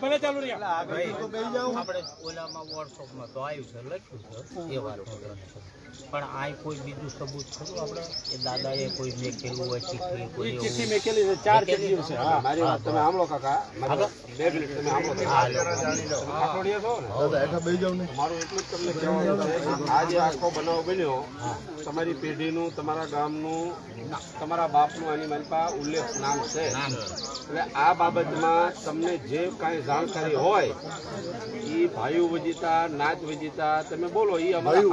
ભલે ચાલુ રહ્યા પણ આ કોઈ બીજું સબૂત ખરું આપણે એ દાદાએ કોઈ મેકેલું હોય ચિઠ્ઠી મેકેલી છે 4 ચિઠ્ઠીઓ છે. હા મારી વાત તમે સાંભળો કાકા, 2 મિનિટ તમે સાંભળો. ખાટોડિયા છો ને દાદા, બેસી જાવ ને. મારું એટલું જ તમને કહેવાનું છે, આ જે આખો બનાવ બન્યો તમારી પેઢીનું, તમારા ગામનું, તમારા બાપનું આની મારી પાસે ઉલ્લેખ નામ છે. એટલે આ બાબતમાં તમને જે કાંઈ જાણકારી હોય એ ભાઈઓ વજીતા, નાચ વજીતા તમે બોલો. એ અમારા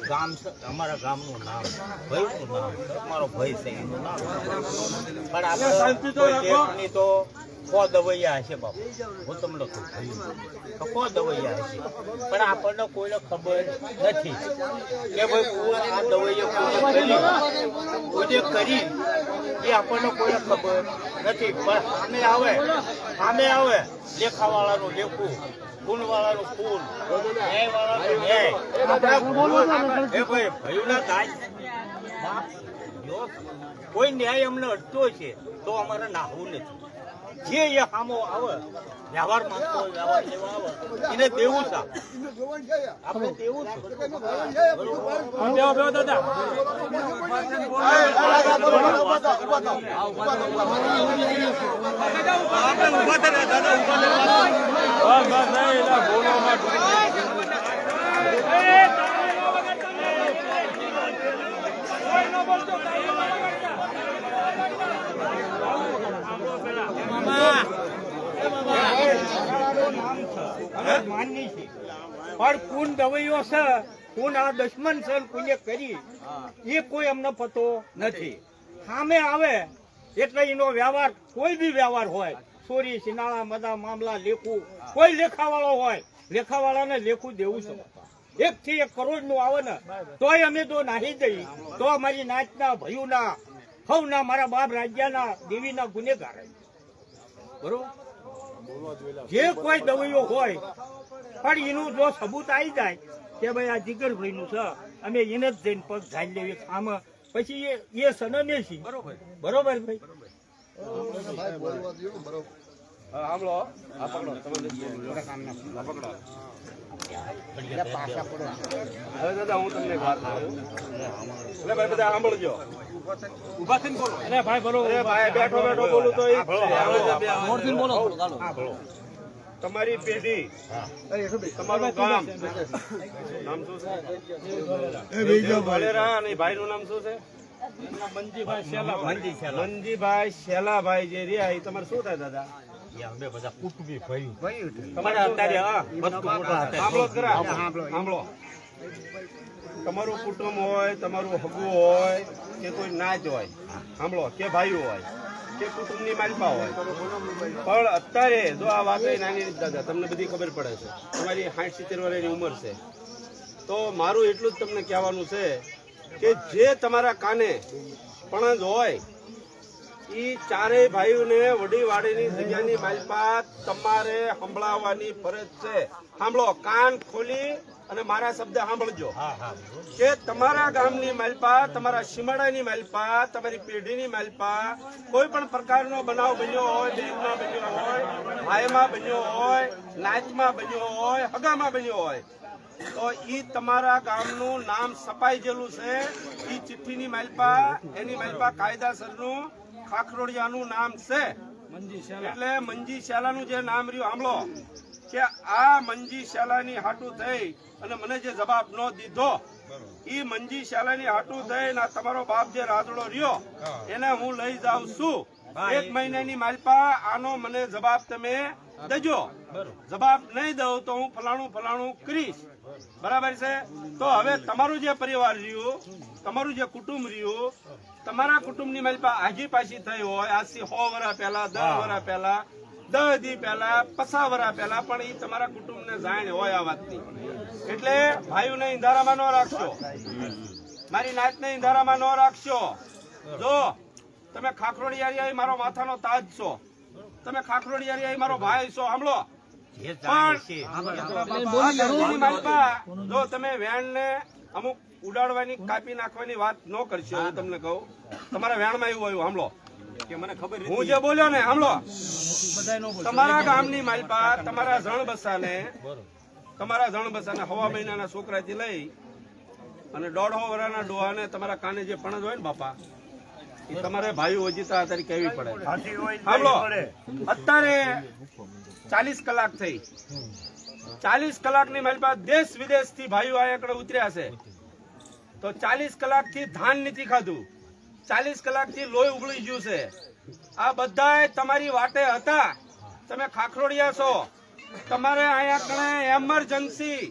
ગામ છે, અમારા ગામનું નામ, ભાઈનું નામ, તમારો ભાઈ છે એનું નામ. પણ આપણે તો કો દવૈયા હશે બાપુ, હું તમને કહું કો દવૈયા હશે, પણ આપણને કોઈને ખબર નથી કે ભાઈ આ દવૈયા કોઈને કરી એ આપણને કોઈને ખબર નથી. પણ સામે આવે લેખાવાળાનું લેખું, ફૂલ વાળાનું ફૂલ, ન્યાય વાળાનું ન્યાય. કોઈ ન્યાય અમને અડતો છે તો અમારે નાહવું નથી. જે એ સામો આવે વ્યવહાર માંગતો હોય, વ્યવહાર લેવા આવે એને દેવું છે, આપણે દેવું છે. દાદા પણ કોણ દવાઈઓ છે, કોણ આ દુશ્મન છે, કોને કરી એ કોઈ અમને પતો નથી. સામે આવે એટલે એનો વ્યવહાર, કોઈ બી વ્યવહાર હોય, ચોરી સિનાળા મદા મામલા લેખું, કોઈ લેખાવાળો હોય, લેખાવાળાને લેખું દેવું છે. 1 થી 1 કરોડ નું આવે ને તોય અમે તો નાહી જઈ, તો અમારી નાચના ભયુના હવના, મારા બાપ રાજ્યના દેવીના ગુનેગાર. બરોબર, જે કોઈ દવાઈઓ હોય પણ એનું જો સબૂત આવી જાય કે ભાઈ આ જીગરભાઈ નું છે, અમે એને જ જઈને પગ ઝાલી લેવી આમાં, પછી એ સનમે છે. બરોબર ભાઈ. સાંભળો, આ પકડો, પકડો. હવે દાદા હું તમને વાત કરું, એટલે ભાઈ બધા સાંભળજો, ઉભા થઈને બોલો. અરે ભાઈ બોલો, ભાઈ બેઠો બેઠો બોલું તો બોલો. તમારી પેઢી, તમારું ગામ નામ શું છે? અને ભાઈ નું નામ શું છે? મનજીભાઈ શેલાભાઈ જે રહ્યા એ તમારે શું થાય દાદા? તમારું કુટુંબ હોય, તમારું હગું હોય કે કોઈ નાચ હોય, સાંભળો, કે ભાઈઓ હોય કે કુટુંબની માલિકા હોય, પણ અત્યારે જો આ વાત નાની દાદા તમને બધી ખબર પડે છે, તમારી 60-70 વર્ષની ઉંમર છે, તો મારું એટલું જ તમને કહેવાનું છે કે જે તમારા કાને પણ હોય એ ચારેય ભાઈઓને વડી વાડીની જગ્યાની માલપા તમારે સંભળાવવાની ફરજ છે. સાંભળો, કાન ખોલી અને મારા શબ્દ સાંભળજો કે તમારા ગામની માલપા, તમારા સીમાડાની માલપા, તમારી પેઢીની માલપા કોઈ પણ પ્રકારનો બનાવ બન્યો હોય, દેશમાં બન્યો હોય, ભાઈમાં બન્યો હોય, નાચમાં બન્યો હોય, હગામાં બન્યો હોય, તો ઈ તમારા ગામનું નામ સપાઈ ગયેલું છે. ઈ ચિઠ્ઠીની માલપા, એની માલપા કાયદાસરનું ખાખરોડિયાનું નામ છે. એટલે મંજી શાલાનું જે નામ રહ્યું, સાંભળો કે આ મંજી શાલાની હાટું થઈ અને મને જે જવાબ ન દીધો, ઈ મંજી શાલાની હાટું થઈ ને તમારો બાપ જે રાદડો રહ્યો એને હું લઈ જાઉં છું. 1 મહિનાની માલપા આનો મને જવાબ તમે દેજો. જવાબ નહીં દઉં તો હું ફલાણું કરીશ. બરાબર છે? તો હવે તમારું જે પરિવાર રહ્યું, તમારું જે કુટુંબ રહ્યું, તમારા કુટુંબની માલપા આજી પાછી થઈ હોય આજથી 100 વર્ષ પહેલા, 10 વર્ષ પહેલા, 10 દી પહેલા, 50 વર્ષ પહેલા, પણ એ તમારા કુટુંબને જાણ હોય આ વાતની. એટલે ભાઈઓને ઇંધારામાં ન રાખશો, મારી નાતને ઇંધારામાં ન રાખશો. જો તમે ખાખરોડિયા મારો માથાનો તાજ છો, તમે ખાખરોડિયા મારો ભાઈ છો, સાંભળો. પણ જો તમે વેણ ને અમુક ઉડાડવાની કાપી નાખવાની વાત ન કરશો, હું તમને કહું તમારા વેણમાં એવું આવ્યું, સાંભળો કે મને ખબર હું જે બોલ્યો ને, સાંભળો. તમારા ગામની માલપા તમારા જણબસાને હવા મહિનાના છોકરાથી લઈ અને 1.5 વર્ષના ડોહાને તમારા કાને જે પણજ હોય ને બાપા, એ તમારે ભાઈઓ વજીતા અત્યારે કેવી પડે. સાંભળો, અત્યારે 40 કલાક થઈ, 40 કલાકની માલપા દેશ વિદેશ થી ભાઈઓ આ એકડે ઉતર્યા છે. તો 40 કલાકથી ધાન નથી ખાધું, 40 કલાકથી લોહી ઉગળી ગયું છે. આ બધાય તમારી વાટે હતા. તમે ખાખરોડિયા છો, તમારે અહીંયા કણે એમરજન્સી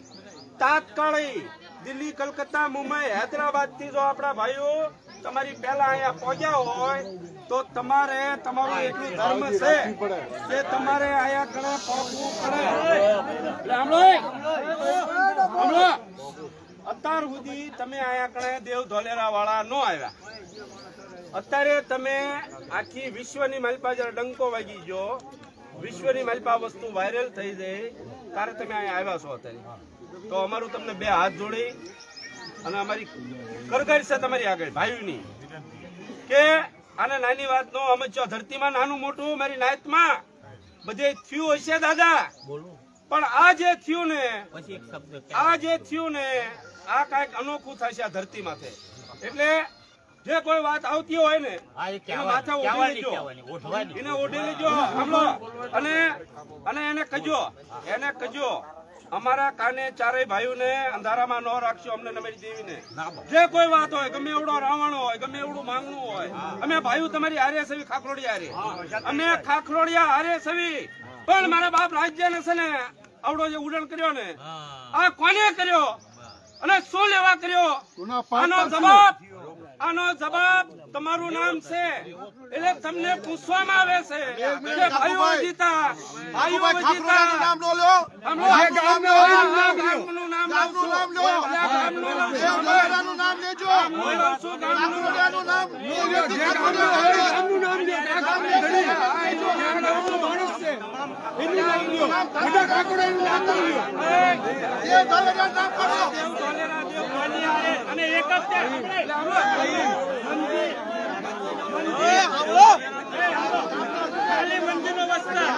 તાત્કાલિક દિલ્હી, કલકત્તા, મુંબઈ, હૈદરાબાદ થી જો આપણા ભાઈઓ તમારી પહેલા અહીંયા પહોંચ્યા હોય તો તમારે તમારું એટલું ધર્મ છે કે તમારે અહીંયા કણે પહોંચવું પડે. અત્યાર સુધી તમે અહીંયા કણે દેવ ધોલેરા વાળા ન આવ્યા. અત્યારે તમે આખી વિશ્વની માલપા જયારે ડંકો વાગી ગયો, વિશ્વની માલપા વસ્તુ વાયરલ થઈ જાય ત્યારે તમે અહીંયા આવ્યા છો. અત્યારે તો અમારું તમને 2 હાથ જોડી અને અમારી કરગર છે તમારી આગળ ભાઈઓની કે આને નાની વાત નો સમજો. ધરતીમાં નાનું મોટું મારી નાયતમાં બધે થયું હશે દાદા, પણ આ જે થયું ને આ કઈક અનોખું થશે આ ધરતી માથે. એટલે જે કોઈ વાત આવતી હોય ને માથા એને ઓઢી લેજો, અને એને કજો અમારા કાને ચારેય ભાઈઓને અંધારામાં ન રાખશો. અમને નમેરી દેવીને જે કોઈ વાત હોય, ગમે એવડો રાવણ હોય, ગમે એવડું માંગવું હોય, અમે ભાઈઓ તમારી હારે સવી ખાખરોડિયા હારે, અમે ખાખરોડિયા હારે સવી. પણ મારા બાપ રાજ્યને છે ને આવડો જે ઉડણ કર્યો ને, આ કોને કર્યો અને શું લેવા કર્યો? આનો જવાબ તમારું નામ છે. એટલે તમને પૂછવામાં આવે છે કે ભાઈઓ જીતા, નામ લો લો, ગામનું નામ લો, ગામનું નામ લેજો, ગામનું નામ અને એક જ મંદિરનો વસ્તા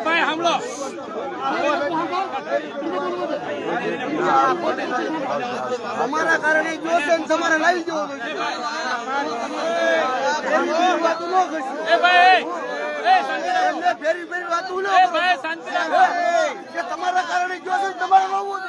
ભાઈ હમલો અમારા કારણે જોશે તમારે લાવી જવો તમારા કારણે જોશે તમારે લાવવું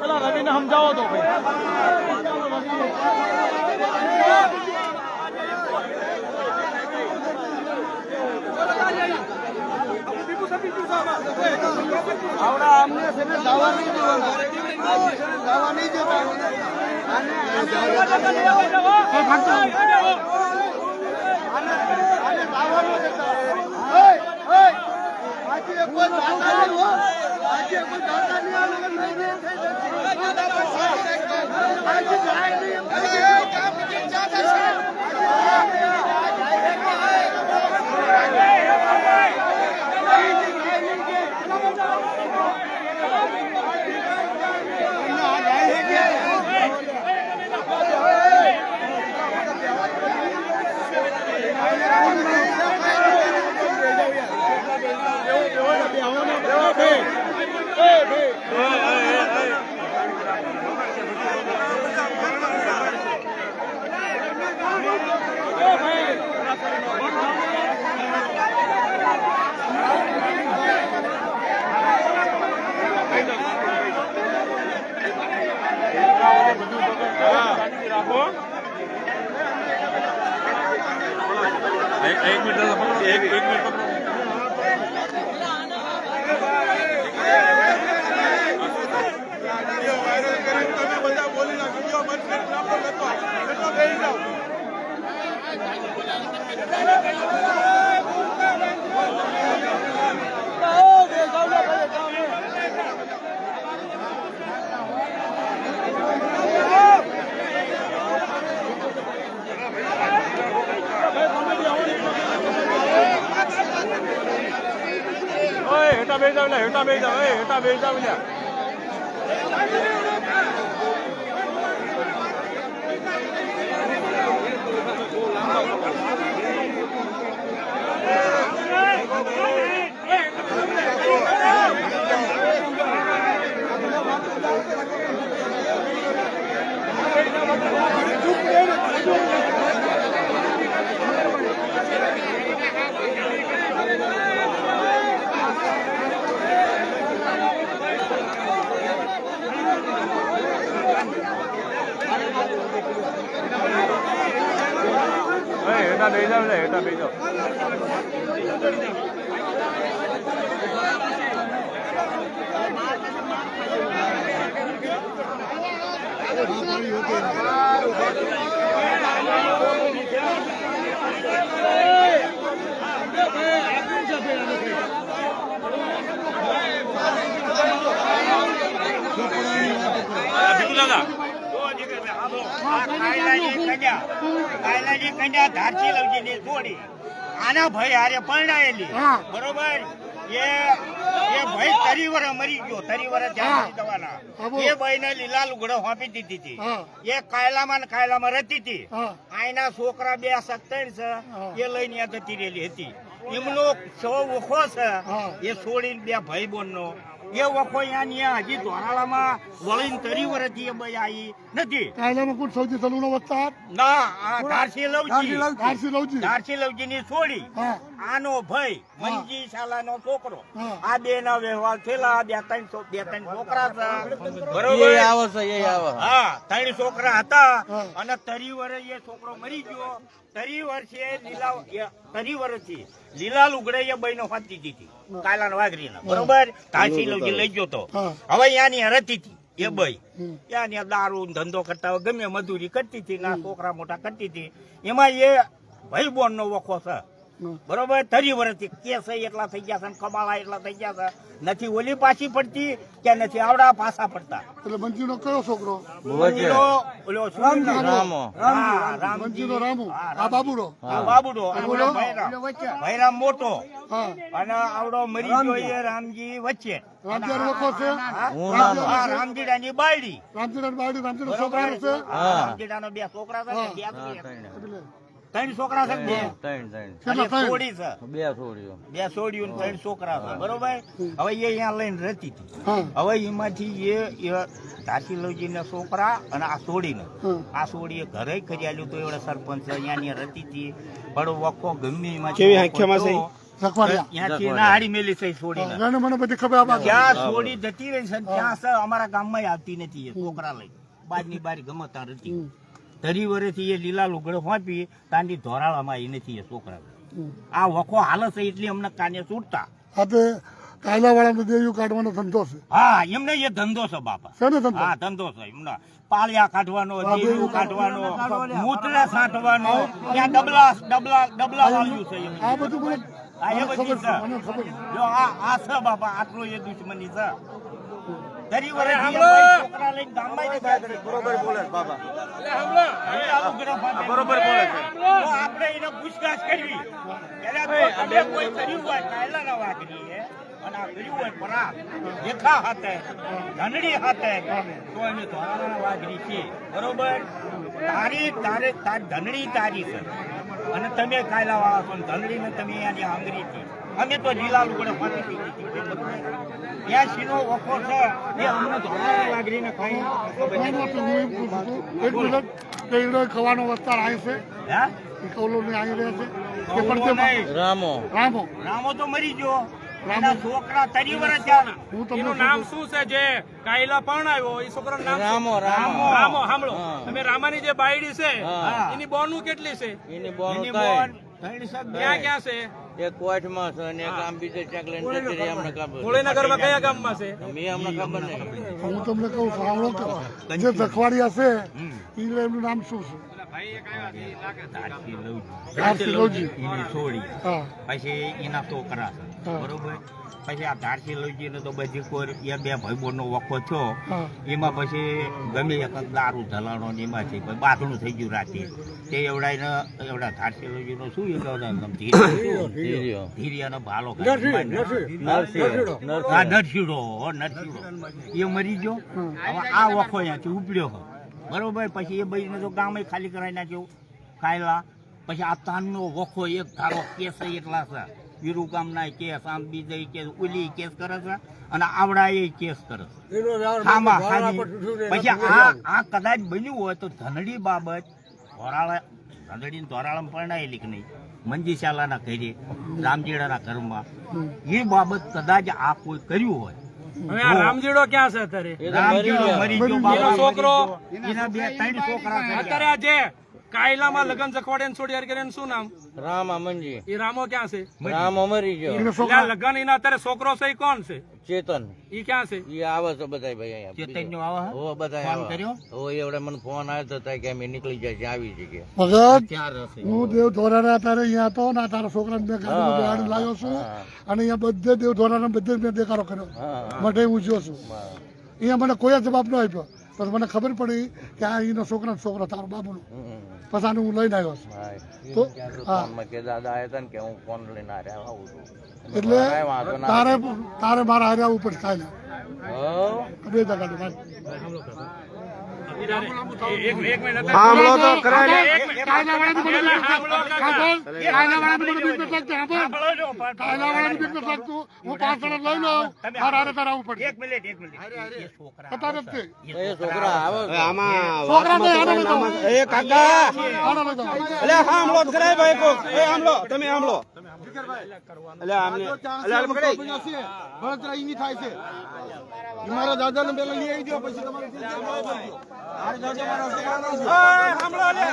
પેલા રવિને સમજાવો તો ભાઈ છે ને દાવા નહીં દેવાના, દાવા નહીં દેતા. એક મિનિટ હેઠા બે જાવ હેઠા બે જાવ કાયલાની કન્યા ધારસી લવજીની છોડી આના ભાઈ હારે પરણાયેલી બરોબર એ ભાઈ તરી વરસ મરી ગયો, તરી વરસ દવાના એ ભાઈ ને લીલા લુગડો સોંપી દીધી હતી. એ કાયલામાં રહેતી હતી. આના છોકરા 2 સત્તર છે એ લઈને જતી રહેલી હતી. એમનો વખો છે એ છોડીને 2 ભાઈ બોન નો એ વખો અહીંયા હજી ધોરાળામાં વળીને તરી વરસથી એ ભાઈ આવી નથી. કાયલામાં કોણ સૌથી સલુનો વસ્તા? ના, ધારસી લવજી ની છોડી આનો ભાઈ મંજી શાલાનો છોકરો આ 2 ના વ્યવહાર થયેલા. 2-3 છોકરા હતા બરોબર. હા, 3 છોકરા હતા અને તરી વર્ષે એ છોકરો મરી ગયો. તરી વર્ષથી લીલા લુગડે એ બહેનો ફાતી દીધી કાયલાના વાઘરીના બરોબર. ધારસી લવજી લઈ ગયો તો હવે ત્યાંની હરતી હતી એ ભાઈ ત્યાં દારૂ ધંધો કરતા હોય ગમે મજૂરી કરતી હતી ના છોકરા મોટા કરતી હતી. એમાં એ ભાઈ બોન નો વખો છે બરોબર. 30 વર્ષથી કેસ એટલા થઈ ગયા છે, કબાળા એટલા થઈ ગયા છે, નથી ઓલી પાછી પડતી કે નથી આવડા પાછા પડતા. એટલે મંજીનો કયો છોકરો? ભાઈરામ મોટો અને આવડો મરી ગયો એ રામજી વચ્ચે. રામજીડાની બાયડી, રામજીડાનો 2 છોકરા છે, 3 છોકરા છે, 2 છોડી છે, 2 છોડીઓ 3 છોકરા છે બરોબર. હવે એ અહીંયા લઈને રહેતી હતી. હવે એમાંથી એ ધારસી લવજી ના છોકરા અને આ છોડીને આ છોડીએ ઘરે કરી આલ્યું તો એવડે સરપંચ અહીંયા રહેતી હતી. પણ વખો ગમે એમાં છોડી જતી રહી છે ત્યાં અમારા ગામમાં આવતી નથી. છોકરા લઈ બારની બારી ગમતા રહેતી. 30 વર્ષથી એ લીલા લુગડો ફાંપી તાંડી ધોરાળામાં આવી નથી એ છોકરા. આ વખો હાલ છે એટલે અમને કાને છૂટતા. કાયલાવાળાને દેવીઓ કાઢવાનો ધંધો છે. હા એમને એ ધંધો છે બાપા. શેનો ધંધો? હા ધંધો છે એમનો. પાળિયા કાઢવાનો, દેવું કાઢવાનો, મૂતરા છાંટવાનો, ત્યાં ડબલા વાળ્યું છે એમને. આ બધું મને આ એ બધી છે. મને ખબર છે. જો આ છે બાપા, આટલો એ દુશ્મની છે. દરી વરે છોકરા લઈને ગામમાં બરોબર બોલે છે બાબા. બરોબર બોલે છે. તો આપણે એને પૂછતાછ કરવી. ત્યારે તો તમે કોઈ કર્યું હોય કાયલાના વાઘરી અને આ કર્યું હોય પરાગ જેઠા હાથે ધનડી હાથે તો એને ધોરાના વાઘરી છે. બરોબર. તારી ધનડી તારી છે અને તમે કાયલા વાળા છો, ધનડી ને તમે એની આંગળી છે. અમે તો લીલા લુગડે ફાટી દીધી. ત્યાં સીનો ઓખો છે એ અમને ધોરાના વાઘરીને ખાઈ હું એમ પૂછું છું, એક મિનિટ, કે એનો ખવાનો વિસ્તાર અહીં છે, હે એ કૌલોની અહીં રહે છે કે પણ તે રામો રામો રામો તો મરી ગયો. એના છોકરા તરી વર્ષ થયા. હું તમને એનું નામ શું છે જે કાયલા પરણાવ્યો એ છોકરાનું નામ રામો રામો રામો સાંભળો હા. તમે રામાની જે બાયડી છે હા. એની બોનું કેટલી છે એની બોન એની કઈ બોન ત્રણ શબ્દ. ક્યાં ક્યાં છે એક કોઈઠમાં છે અને એક આમ બીજે ક્યાંક લઈને જતી રહી, અમને ખબર ધોળીનગરમાં કયા ગામમાં છે મેં અમને ખબર નહીં. હું તમને કહું છું, સાંભળો કે જે જખવાડિયા છે એમનું નામ શું છે? ધારથી લઉં છું. ધારસી લોજી. એની છોડી હા પછી એના છોકરા છે. હા. બરોબર. પછી આ ધારથી લઈ ને તો બધી કોઈ એ બે ભાઈબંધનો વખો થયો. હા એમાં પછી ગમે એક દારૂ ધલાણો ને એમાંથી પછી બાથણું થઈ ગયું રાતે. તે એવડા ધારથી લઈ નો શું એ ધીર્યો. ધીરિયાનો ભાલો નરસિંહો. હા નરસિંહો એ મરી ગયો. હવે આ વખો અહીંયાથી ઉપડ્યો હોય. બરોબર. પછી એ ભાઈને તો ગામે ખાલી કરાવી નાખ્યો કાયલા. પછી આ તાનનો વખો એક ધારો કેસ એટલા છે. વીરુ ગામના કેસ, આમ બીજે કેસ, ઓલી કેસ કરે છે અને આવડા એ કેસ કરે છે. આમાં ખાલી પછી આ કદાચ બન્યું હોય તો ધનડી બાબત ધનડી ધોરાળામાં પરણાયેલી કે નહીં, મંજીશાલાના ઘરે, રામજીડાના ઘરમાં, એ બાબત કદાચ આ કોઈ કર્યું હોય. હવે આ રામજીડો ક્યાં છે અત્યારે એ તો મરી રામજીડો ગયા. મરી ગયો, એનો બાબા છોકરો મરી ગયો. એના બે ત્રણ છોકરા અત્યારે કર્યા. આ જે કાયલામાં લગન જખવાડિયાને છોડી હાર કરીને શું નામ રામા મંજી. એ રામો ક્યાં છે રામો મરી ગયો. એને એટલે આ છોકરા લગન એના અત્યારે છોકરો છે એ કોણ છે ચેતન એ ક્યાં છે એ આવે છે બધા ભાઈ અહીંયા. ચેતનનો આવે હે? હો બધા ફોન આવે. કર્યો? હો એવડે મને ફોન આવ્યો તો કે અમે નીકળી જાય છે, આવી જગ્યાએ. ભગત, ક્યાં રહેશે? હું દેવ ધોરાના અત્યારે અહીંયા હતો ને આ તારા છોકરાને મેં ગાડીમાં બેહાડીને લાવ્યો છું અને અહીંયા બધે દેવ ધોરાના બધે મેં દેખાડો કર્યો, હા. મઢે ઉજ્યો છું. અહીંયા મને કોઈ જવાબ ન આપ્યો. પછી મને ખબર પડી કે આ એનો છોકરો તારો બાબુનો. પછી આને હું લઈને આવ્યો છું. હા. તો હા, ફોનમાં કે દાદા આવ્યા હતા ને કે હું ફોન લઈને આવું છું. એટલે કાંઈ વાંધો ના. તારે મારા હારે આવવું પડશે કાલે. હો. બે જગાડે ભાઈ. એક મિનિટ સાંભળો તો ખરા ને. કાયદાવાળાને મને પેલા બીક સાંભળો નથી. કાયદાવાળાને મને બીક નથી લાગતી. સાંભળો છો, પણ- કાયદાવાળાને બીક નથી લાગતું. હું 5 જણા લઈ લઉં. મારા હારે તારે આવવું પડશે. એક મિનિટ એ છોકરા પતા નથી. એ છોકરા આવે છે. આમાં છોકરા વાતમાં તો તો આને કઈ નામ જ- એ કાકા આને લઈ જાઓ. એટલે સાંભળો તો ખરા ભાઈ કોક. એ સાંભળો, તમે સાંભળો. એટલે આમને એટલે આને પકડી. બળતરા ઈની થાય છે. મારા દાદાને પેલા લઈ આવી દો, પછી તમારે એ સાંભળો લે.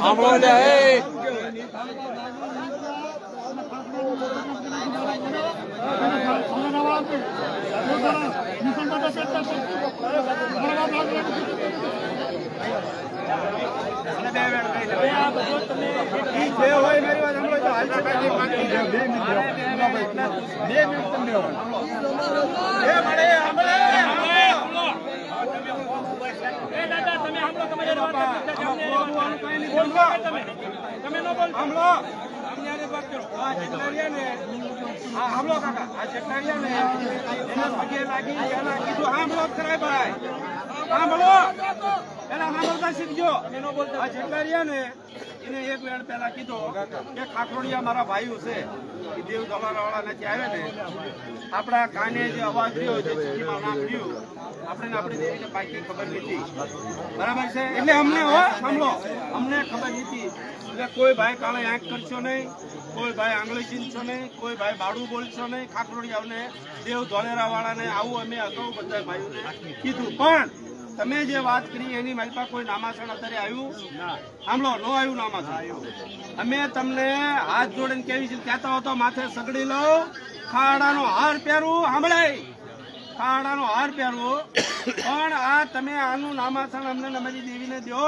સાંભળો લે, એ. ઈ જે હોય મારી વાત સાંભળો તો હાલતા કાઢી પાંચ મિનિટ, 2 મિનિટ. 2 મિનિટ તમને હોય. એ મળે સાંભળે. એ દાદા તમે સાંભળો તમારી વાત તમે ન બોલ સાંભળો. અમને આને વાત કરો આ ચેકરિયા ને આ સાંભળો કાકા, આ ચેકરિયા ને એના પગે લાગી એના કીધું સાંભળો જ ખરા ભાઈ. સાંભળો. એના સાંભળતા શીખજો. આ ચેકરિયા ને એને એક વેળ પહેલા કીધું કે ખાખરોડિયા મારા ભાઈઓ છે એ દેવ દલાલાવાળા નથી આવે ને આપણા કાને જે અવાજ રહ્યો જે ચીઠીમાં નામ રહ્યું આપણે આપણી દેવીને બાકી ખબર નથી. બરાબર છે? એટલે અમને હો સાંભળો, અમને ખબર નથી એટલે કોઈ ભાઈ કાળે આંખ કરશો નહીં. કોઈ ભાઈ આંગળી ચીંધશો નહીં, કોઈ ભાઈ બાળું બોલશો નહીં, ખાખરોડિયાઓને દેવ ધોલેરા વાળાને આવું અમે અગાઉ બધા ભાઈઓને કીધું. પણ તમે જે વાત કરી એની મારી પાસે કોઈ નામાસણ અત્યારે આવ્યું સાંભળો, નો આવ્યું નામાસણ. અમે તમને હાથ જોડીને કેવી છે કહેતા હો તો માથે સગડી લો, ખાડાનો હાર પહેરવું, સાંભળાય, ખાડાનો હાર પહેરવો. પણ આ તમે આનું નામાસણ અમને અમારી દેવીને દો,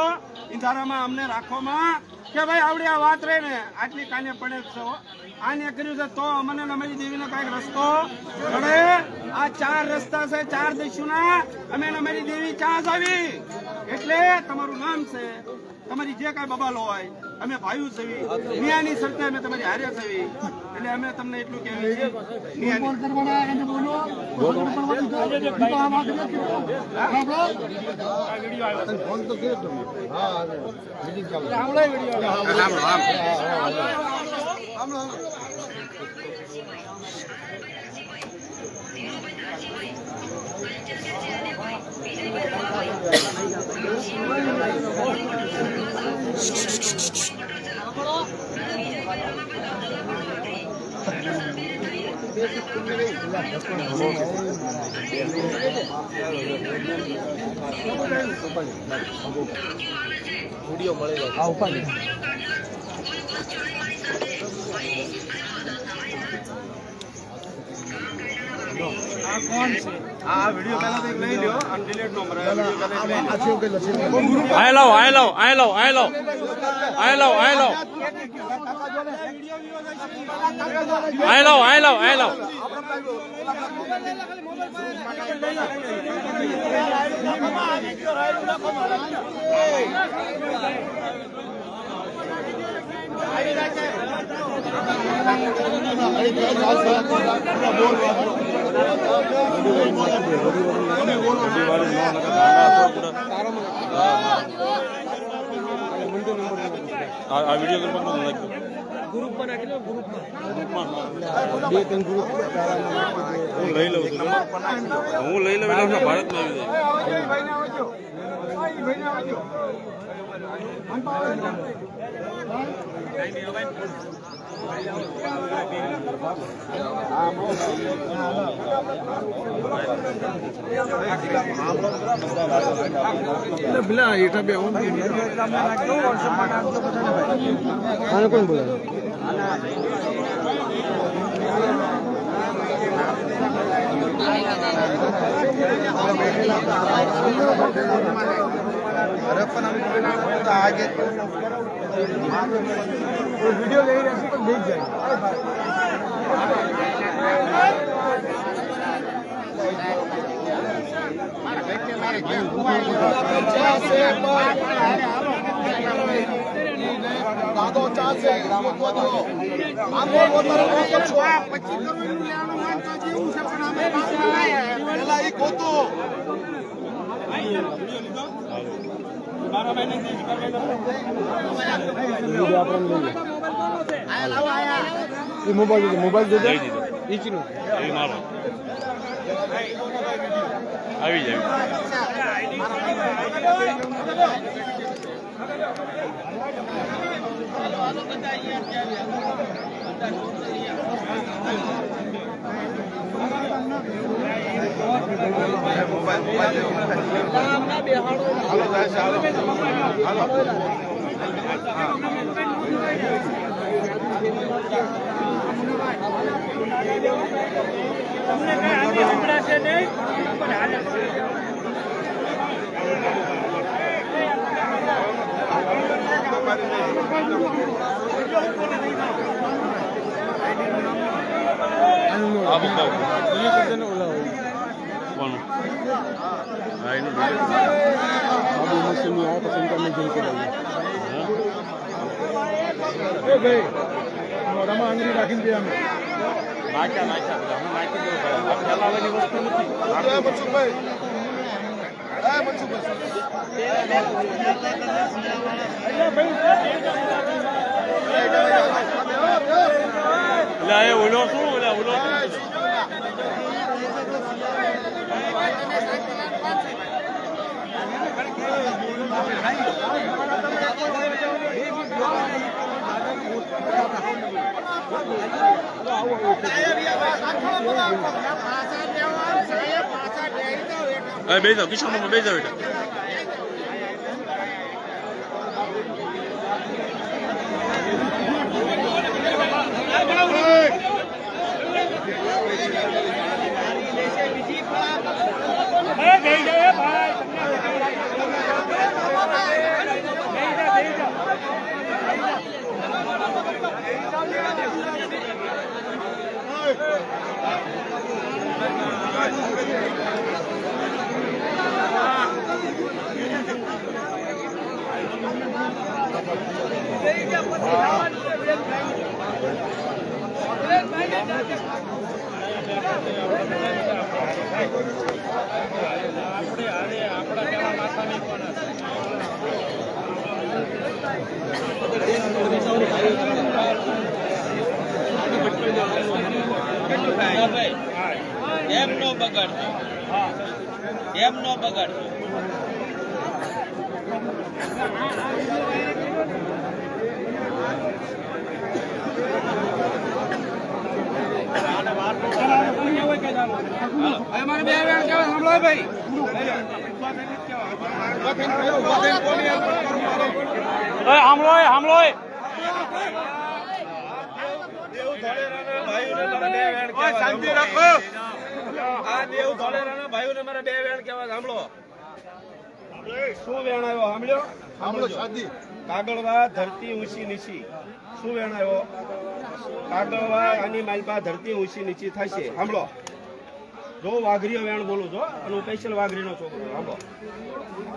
ઇંધારામાં અમને રાખોમાં કે ભાઈ આવડી આ વાત રહે ને આટલી કાને પડે છો આને કર્યું છે તો અમને અમારી દેવીને કઈક રસ્તો મળે. આ 4 રસ્તા છે, 4 દિશુના અમે અમારી દેવી ચાંસ આવી. એટલે તમારું નામ છે, તમારી જે કાંઈ બબાલો હોય અમે ભાઈઓ છવી, નિયાની સરતે અમે તમારી હારે છવી. એટલે અમે તમને એટલું કહેવી છે આ વિડીયો પહેલા તો એક લઈ લ્યો અને ડિલીટ નો મરે. આય લો આય લો આય લો આય લો આય લો આય લો આય લો આય લો આય લો આ વિડીયો ગ્રુપમાં નાખી દો. ગ્રુપમાં હું લઈ લઉં છું, હું લઈ લઉં એટલે ભારતમાં કોણ બોલે અરે પણ આગે વિડીયો લઈ રહ્યા છે પણ દેખ જાય. દાદો ચાલશે મોબાઈલ દે દીધો મારો આવી જાય. મોઢામાં આંગળી રાખીને દે અમે વસ્તુ નથી. ઓલો શું ઓલો બે જાઓ કિશોરમાં બે જાઓ બેટા. એમ નો બગાડજો, એમ નો બગાડજો. અમારે બે વેણ કેવા સાંભળો ભાઈ. સાંભળો શાંતિ રાખો. આ દેવ ધોળેરાના ભાઈઓને મારા બે વેણ કેવા સાંભળો. શું વેણ આવ્યો સાંભળ્યો? કાગળવા ધરતી ઊંચી નીચી. શું વેણ આવ્યો? કાગળવા આની માલપા ધરતી ઊંચી નીચી થશે. સાંભળો. જો વાઘરીઓ વેણ બોલું છો અને હું સ્પેશિયલ વાઘરીનો છોકરો. સાંભળો.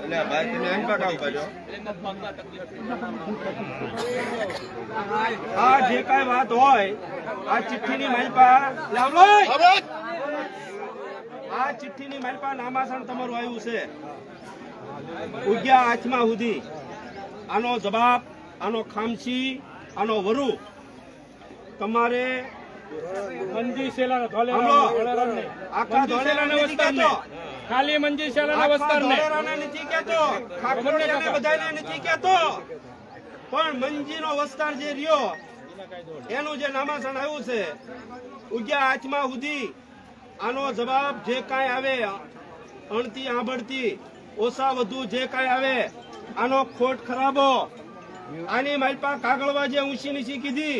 એટલે ભાઈ તમે આન કામ કરજો. આ જે કાંઈ વાત હોય આ ચિઠ્ઠીની માલપા લાવલો. આ ચિઠ્ઠીની માલપા નામાસણ તમારું આવ્યું છે. ઉગ્યા આઠમા સુધી આનો જવાબ, આનો ખામચી, આનો વરુ તમારે મંજી શેલા ધોલેરાને આખા ધોલેરાને વિસ્તારને ખાલી મંજી શેલાના વિસ્તારને ધોલેરાને નથી કહેતો, ખાખોડિયાને બધાને નથી કહેતો, પણ મંજીનો વિસ્તાર જે રહ્યો એનું જે નામાસણ આવ્યું છે ઉગ્યા આઠમા સુધી આનો જવાબ જે કાંઈ આવે અણતી આંભળતી ઓછા વધુ જે કાંઈ આવે આનો ખોટ ખરાબો આની માલપા કાગળવા જે ઊંચી નીચી કીધી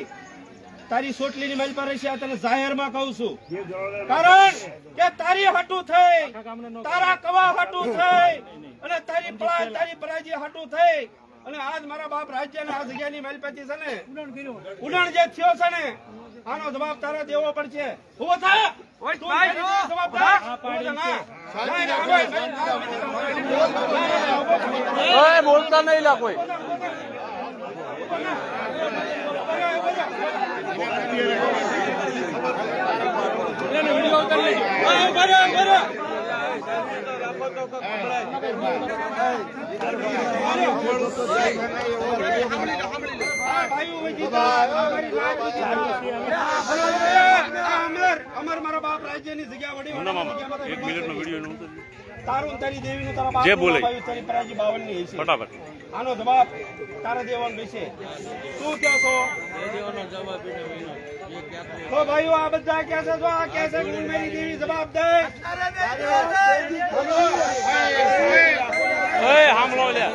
તારી સોટલીની માલપા રહેશે. આ તને જાહેરમાં કહું છું, કારણ કે તારી હાટું થઈ, તારા કવા હાટું થઈ અને તારી પરાજી હાટું થઈ અને આજ મારા બાપ રાજ્યના આ જગ્યાની માલપાથી છે ને ઉડાણ જે થયો છે ને આનો જવાબ તારે દેવો પડશે. ઉભો થા. બોલતા નહીં લા કોઈ. અમર મારા બાપ રાજ્યની જગ્યા વડી એક મિનિટનો વિડીયો તારું તારી દેવીનું તારા બાપ જે બોલે તારી પરાજી 52 ની છે ફટાફટ. આનો જવાબ તારા દેવાનો રહેશે. શું કહો છો? તો ભાઈઓ આ બધા કહે છે, જો આ કહે છે કે મારી દેવી જવાબ દે. સાંભળો લે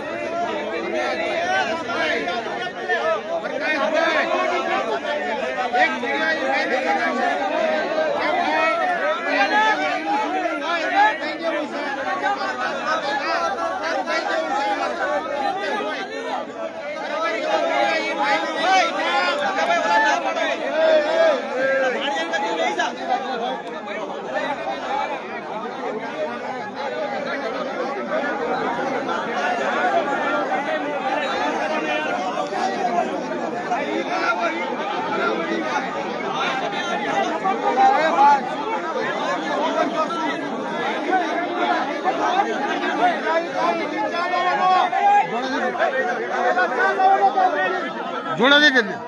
જોડા દે જલ્દી.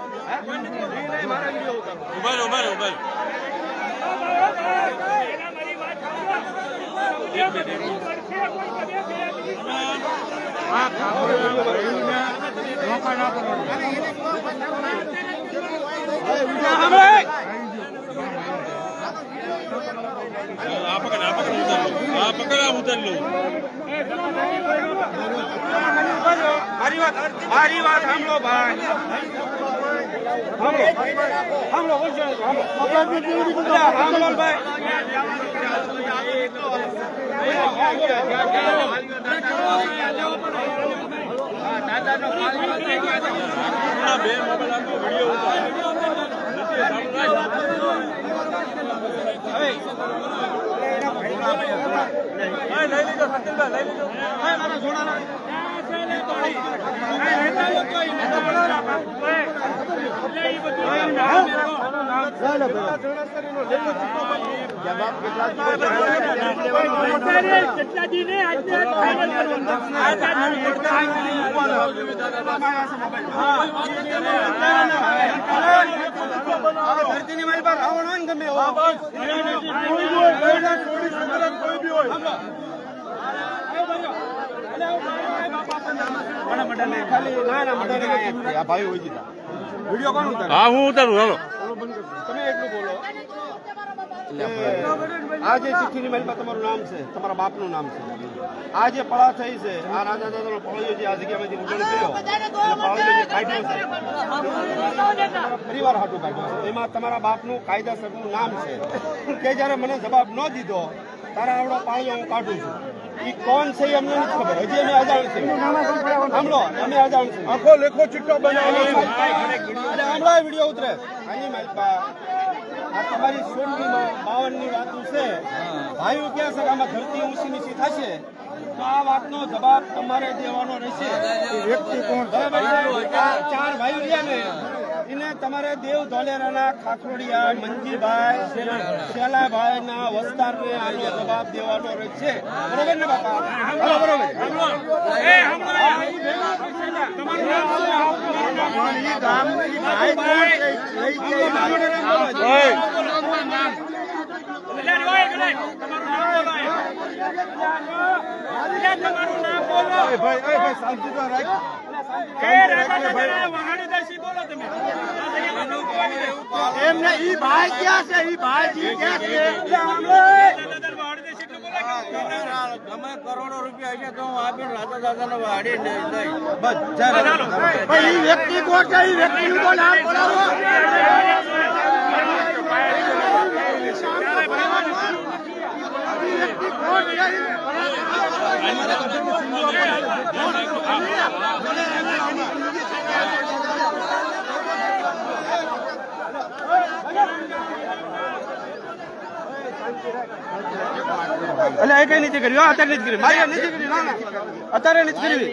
ઉભા મારી વાત સાંભળો ભાઈ, સાંભળો ભાઈ. ધરતીની મારી પર રાવણ હોય ને ગમે એવો. હા હું ઉતારું હાલો. તમે એટલું બોલો. આ જે ચિઠ્ઠીની મારીમાં તમારું નામ છે, તમારા બાપનું નામ છે. આ જે પળા થઈ છે, આ રાજા દાદાનો પળિયો જે આ જગ્યામાંથી ઉગણ કર્યો, અને પળિયો જે કાઢ્યો છે, તમારા પરિવાર હાટું કાઢ્યો છે. એમાં તમારા બાપનું કાયદાસરનું નામ છે કે જયારે મને જવાબ ન દીધો તારે આવડો પાળિયો હું કાઢું છું. ઈ કોણ છે એ અમને નથી ખબર, હજી અમે અજાણ છે. સાંભળો, અમે અજાણ છે. આખો લેખો ચિઠ્ઠો બનાવવાનો હમણાં વિડીયો ઉતરે. આની મારી બા આ તમારી 52ની વાતો છે. ભાઈઓ ક્યાં છે કે આમાં ધરતી ઊંચી નીચી થશે તો આ વાતનો જવાબ તમારે દેવાનો રહેશે. વ્યક્તિ કોણ? બરાબર છે? આ 4 ભાઈઓ રહ્યા ને એને તમારે દેવ ધોલેરાના ખાખરોડિયા મંજીભાઈ શેલાભાઈ ના વસ્તારને આનો જવાબ દેવાનો રહેશે. બરોબર ને બાપા? બરોબર. એમને ઈ ભાઈ ક્યાં છે? ઈ ભાઈ ક્યાં છે? તમે કરોડો રૂપિયા હશે તો હું આપીને રાજા દાદાને વાડી નહીં. ઈ વ્યક્તિ કોણ છે? ઈ વ્યક્તિનું તો નામ બોલાવો. એટલે એ કઈ નથી કર્યું, અત્યારે નથી કર્યું, મારે નથી કર્યું. ના ના, અત્યારે નથી કર્યું.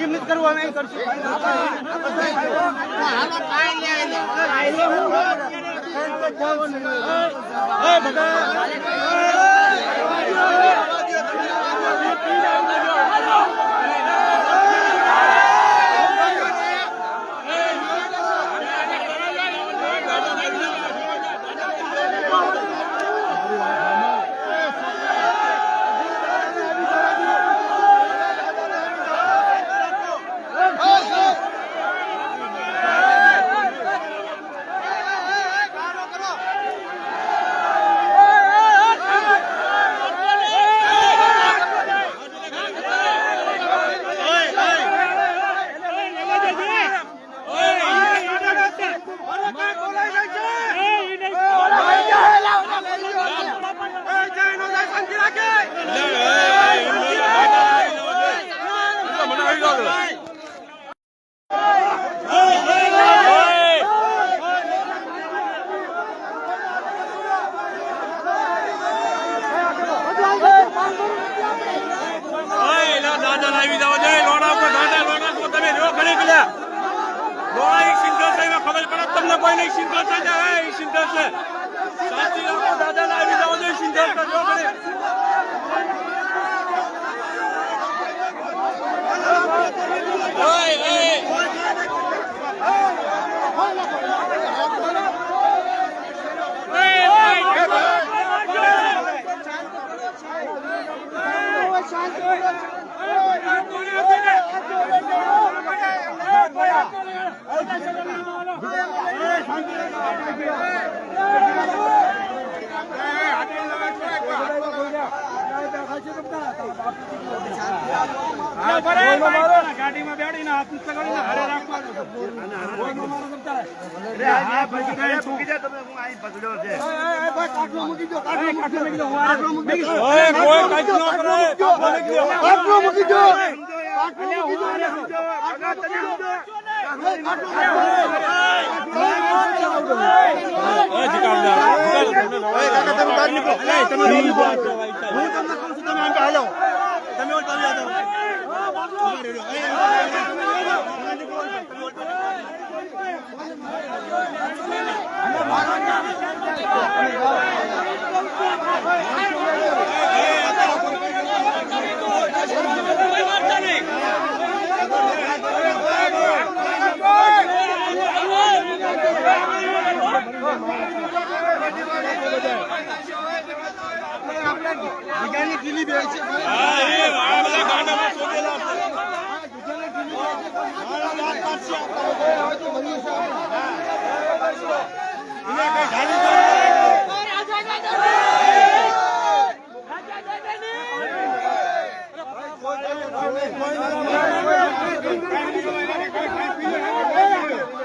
એમ નથી કરવું, અમે એમ કરશું. તમને કોઈ નહીં સિંગલ છે સિંગલ છે સાચી દાદા આવી જાવ દે સિંગલ કરજો ગાડીમાં બેડીને હાથ પકડીને હારે રાખવાનું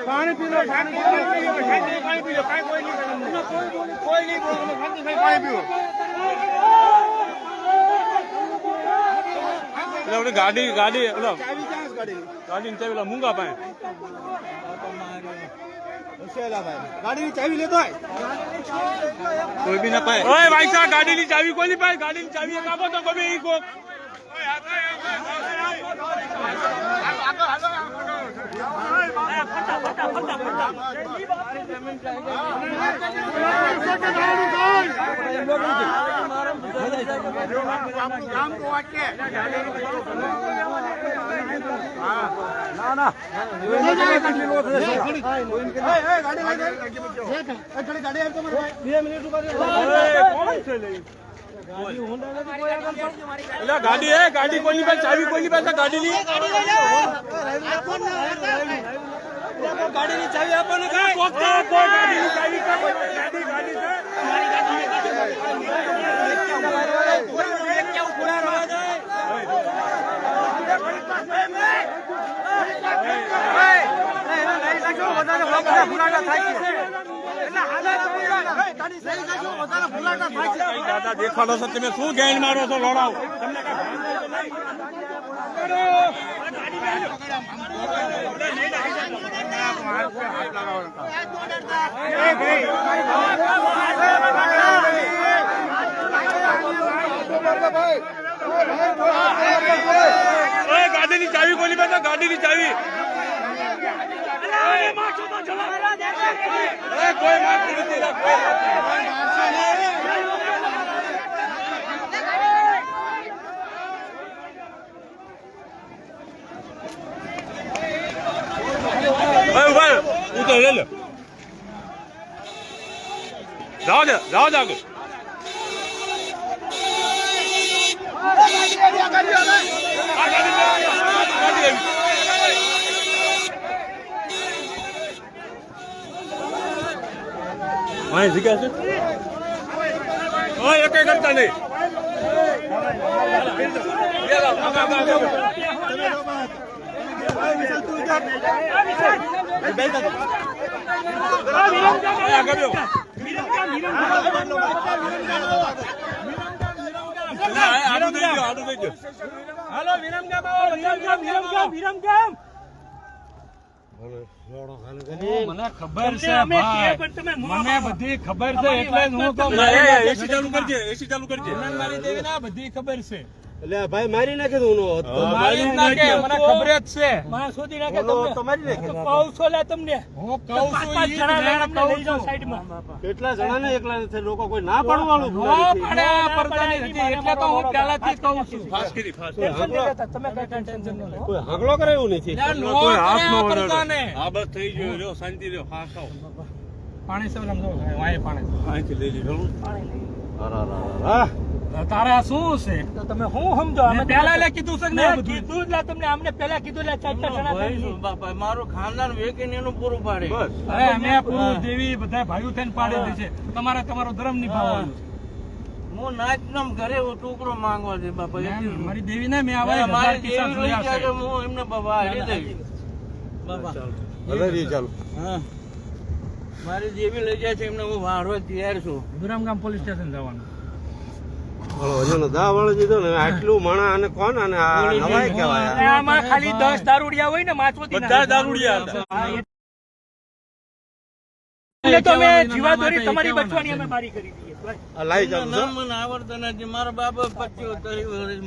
પાણી પીલો કોઈ નહીં પાણી પીવો ગાડી ગાડી ગાડી ચાવી મૂંગા પાસે ગાડીની ચાવી લેતો કોઈ બી ના પાય ઓય ભાઈ સાહેબ ગાડીની ચાવી કોઈ નહીં પાય ગાડીની ચાવી એક આપો તો કોઈ ઈ કો ગાડી હે ગાડી કોઈની પાસે ચાવી કોઈની પાસે ગાડીની ગાડીની ચાવી આપો ને ગાડીની ચાવી ગાડી ગાડી દાદા દેખાડો છો તમે શું ગેન મારો છો લોડાવ તમને ગાડીની ચાવી કોની પાસે ગાડીની ચાવી કોઈ મારતી નથી ઉતર લે લે જાઓ દે આગળ હા જગ્યા છે એક કરતા નહીં હાલો વિરમગામ મને ખબર છે મને બધી ખબર છે એટલે હું તો એસી ચાલુ કરજે મારી દેવી ના બધી ખબર છે એટલે ભાઈ મારી નાખે તો મારી નાખે મને ખબર જ છે માં શોધી નાખે તમને તમારી નાખે કહું છો લે તમને હું કહું છું પાંચ જણા લઈને અમને લઈ જાઓ સાઈડમાં કેટલા જણા ને એકલા નથી લોકો કોઈ ના પાડવાનું એટલે તો હું પહેલાથી કહું છું તમે કઈ ટેન્શન ન લો કોઈ હગલો કરે એવું નથી કોઈ હાથ નો વળે હા બસ થઈ ગયો લ્યો શાંતિ લ્યો હા ખાઓ પાણી સવલમ જો વાય પાણી અહીંથી લઈ લીધું હા તારે આ શું છે તમે શું સમજો અમે પેલા એટલે કીધું છે કે ના બધું? કીધું એટલે તમને અમને પેલા કીધું એટલે ચાર ચાર જણા થઈ ગયા. બાપા મારું ખાનદાન વેકીને એનું પૂરું પાડે બસ. અરે અમે પૂરું દેવી બધા ભાઈઓ થઈને પાડી દે છે તમારે તમારો ધર્મ નિભાવવાનો હું નાચ નામ ઘરે ટુકડો માંગવા છે બાપા મારી દેવી ને મેં આવા મારી દેવી લઈ ગયા કે હું એમને બાબા હારી દેવી બાબા હા મારી દેવી લઈ જાય છે એમને હું વાળવા તૈયાર છું વિરમગામ પોલીસ સ્ટેશન જવાનું હજુ દા વળી દીધો ને આટલું મણા અને કોણ અને આ નવાઈ કહેવાય અને આમાં ખાલી 10 દારૂડિયા હોય ને માછવતી બધા દારૂડિયા હતા એટલે તો અમે જીવાદોરી તમારી બચવાની અમે મારી કરી દઈએ આ લાઈ ચાલુ છે મને આવડતું નથી મારા બાપા 25 30 વર્ષ